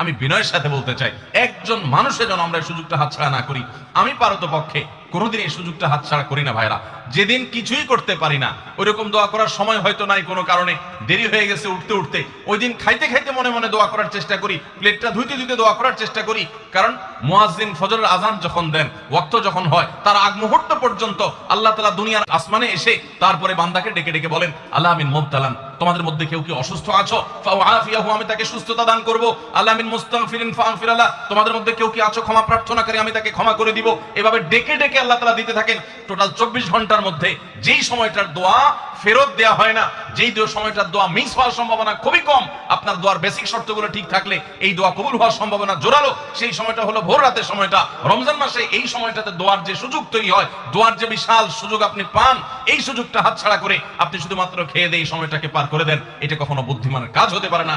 আমি বিনয়ের সাথে বলতে চাই, একজন মানুষের জন্য আমরা এই সুযোগটা হাতছাড়া না করি। আমি পারতপক্ষে কোনোদিন এই সুযোগটা হাতছাড়া করি না ভাইরা। যেদিন কিছুই করতে পারি না, ওইরকম দোয়া করার সময় হয়তো নাই, কোনো কারণে দেরি হয়ে গেছে উঠতে উঠতে, ওই দিন খাইতে খাইতে মনে মনে দোয়া করার চেষ্টা করি, প্লেটটা ধুইতে ধুইতে দোয়া করার চেষ্টা করি। কারণ মুয়াজ্জিন ফজরের আজান যখন দেন, ওয়াক্ত যখন হয়, তার আগ মুহূর্ত পর্যন্ত আল্লাহ তাআলা দুনিয়ার আসমানে এসে তারপরে বান্দাকে ডেকে ডেকে বলেন, আল্লাহ মিন মুবতালান, তোমাদের মধ্যে কেউ কি অসুস্থ আছো, ফাআফিয়াহু, আমি তাকে সুস্থতা দান করব। আল্লাহ মিন মুস্তাগফিরিন ফাগফির লাহ, তোমাদের মধ্যে কেউ কি আছো ক্ষমা প্রার্থনাকারী, আমি তাকে ক্ষমা করে দিব। এভাবে ডেকে ডেকে আল্লাহ তাআলা দিতে থাকেন। টোটাল 24 ঘন্টার মধ্যে যেই সময়টার দোয়া ফেরত দেয়া হয় না, যেই সময়টার দোয়া মিস হওয়ার সম্ভাবনা খুবই কম, আপনার দোয়ার বেসিক শর্তগুলো ঠিক থাকলে এই দোয়া কবুল হওয়ার সম্ভাবনা জোরালো, সেই সময়টা হলো ভোর রাতের সময়টা। রমজান মাসে এই সময়টাতে দোয়ার যে সুযোগ তৈরি হয়, দোয়ার যে বিশাল সুযোগ আপনি পান, এই সুযোগটা হাতছাড়া করে আপনি শুধুমাত্র খেয়ে দিয়ে এই সময়টাকে পার করে দেন, এটা কখনো বুদ্ধিমানের কাজ হতে পারে না।